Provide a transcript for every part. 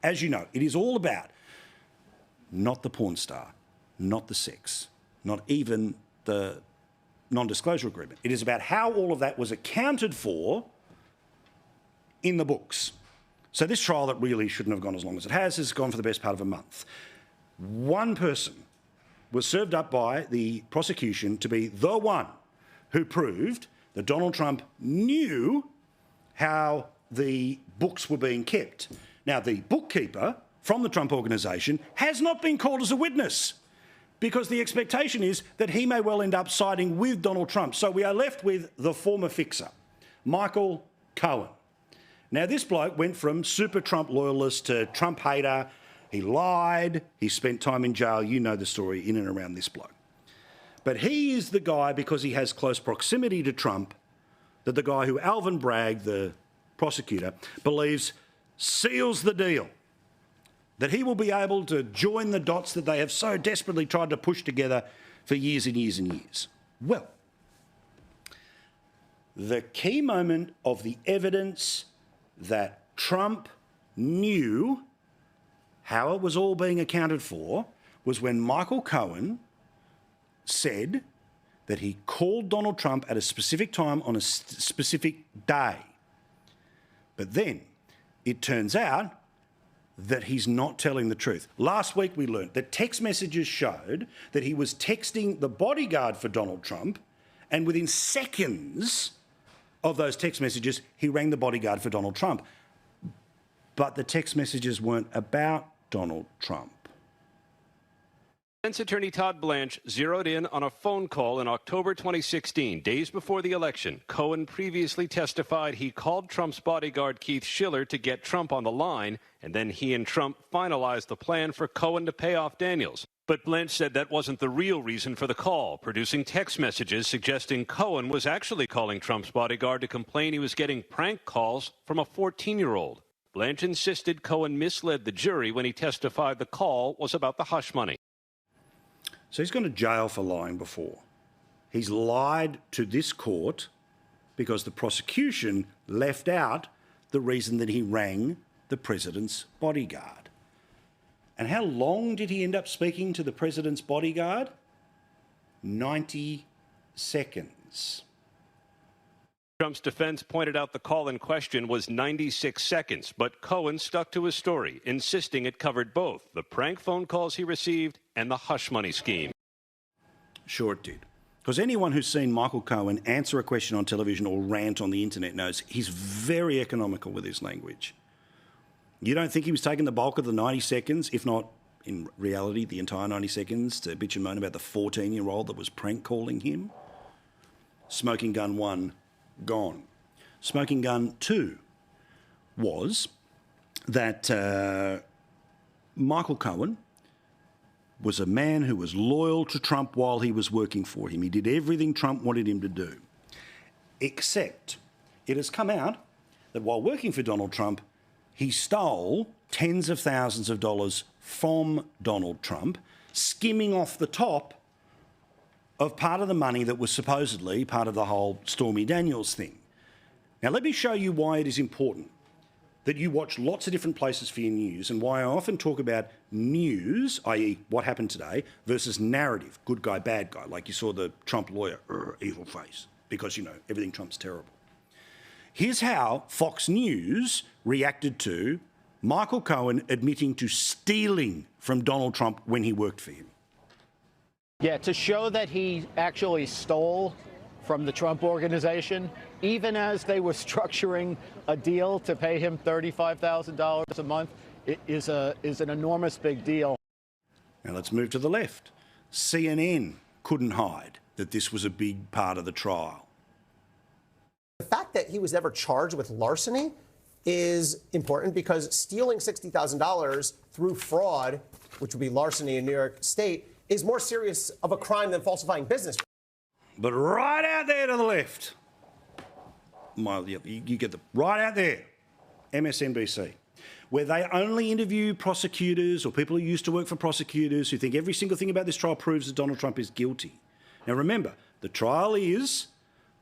As you know, it is all about not the porn star, not the sex, not even the non-disclosure agreement. It is about how all of that was accounted for in the books. So this trial that really shouldn't have gone as long as it has gone for the best part of a month. One person was served up by the prosecution to be the one who proved that Donald Trump knew how the books were being kept. Now, the bookkeeper from the Trump organisation has not been called as a witness because the expectation is that he may well end up siding with Donald Trump. So we are left with the former fixer, Michael Cohen. Now, this bloke went from super Trump loyalist to Trump hater. He lied. He spent time in jail. You know the story in and around this bloke. But he is the guy, because he has close proximity to Trump, that the guy who Alvin Bragg, the prosecutor, believes seals the deal, that he will be able to join the dots that they have so desperately tried to push together for years and years and years. Well, the key moment of the evidence that Trump knew how it was all being accounted for was when Michael Cohen said that he called Donald Trump at a specific time on a specific day. But then it turns out that he's not telling the truth. Last week we learned that text messages showed that he was texting the bodyguard for Donald Trump, and within seconds of those text messages, he rang the bodyguard for Donald Trump. But the text messages weren't about Donald Trump. Defense attorney Todd Blanche zeroed in on a phone call in October 2016, days before the election. Cohen previously testified he called Trump's bodyguard Keith Schiller to get Trump on the line, and then he and Trump finalized the plan for Cohen to pay off Daniels. But Blanche said that wasn't the real reason for the call, producing text messages suggesting Cohen was actually calling Trump's bodyguard to complain he was getting prank calls from a 14-year-old. Blanche insisted Cohen misled the jury when he testified the call was about the hush money. So he's gone to jail for lying before. He's lied to this court because the prosecution left out the reason that he rang the president's bodyguard. And how long did he end up speaking to the president's bodyguard? 90 seconds. Trump's defense pointed out the call in question was 96 seconds, but Cohen stuck to his story, insisting it covered both the prank phone calls he received and the hush money scheme. Sure it did. Because anyone who's seen Michael Cohen answer a question on television or rant on the internet knows he's very economical with his language. You don't think he was taking the bulk of the 90 seconds, if not, in reality, the entire 90 seconds, to bitch and moan about the 14-year-old that was prank calling him? Smoking gun 1, gone. Smoking gun 2 was that Michael Cohen was a man who was loyal to Trump while he was working for him. He did everything Trump wanted him to do. Except it has come out that while working for Donald Trump, he stole tens of thousands of dollars from Donald Trump, skimming off the top of part of the money that was supposedly part of the whole Stormy Daniels thing. Now, let me show you why it is important that you watch lots of different places for your news, and why I often talk about news, i.e. what happened today, versus narrative, good guy, bad guy, like you saw the Trump lawyer, evil face, because, you know, everything Trump's terrible. Here's how Fox News reacted to Michael Cohen admitting to stealing from Donald Trump when he worked for him. Yeah, to show that he actually stole from the Trump organization, even as they were structuring a deal to pay him $35,000 a month, is an enormous big deal. Now let's move to the left. CNN couldn't hide that this was a big part of the trial. The fact that he was never charged with larceny is important because stealing $60,000 through fraud, which would be larceny in New York State, is more serious of a crime than falsifying business. But right out there to the left, you get the right out there, MSNBC, where they only interview prosecutors or people who used to work for prosecutors who think every single thing about this trial proves that Donald Trump is guilty. Now remember, the trial is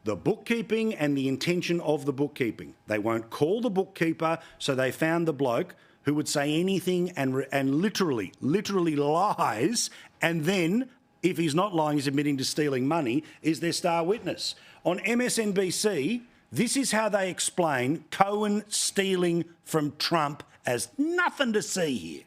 the bookkeeping and the intention of the bookkeeping. They won't call the bookkeeper, so they found the bloke who would say anything and literally lies, and then, if he's not lying, he's admitting to stealing money, is their star witness. On MSNBC, this is how they explain Cohen stealing from Trump as nothing to see here.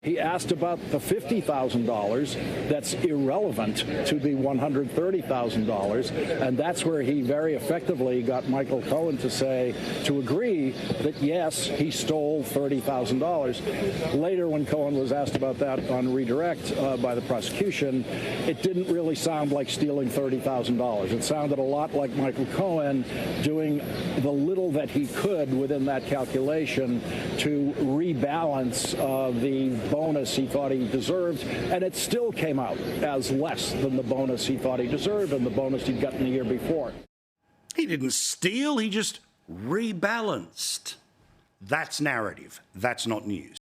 He asked about the $50,000 that's irrelevant to the $130,000, and that's where he very effectively got Michael Cohen to agree that, yes, he stole $30,000. Later, when Cohen was asked about that on redirect by the prosecution, it didn't really sound like stealing $30,000. It sounded a lot like Michael Cohen doing the little that he could within that calculation to rebalance the bonus he thought he deserved, and it still came out as less than the bonus he thought he deserved and the bonus he'd gotten the year before. He didn't steal, he just rebalanced. That's narrative. That's not news.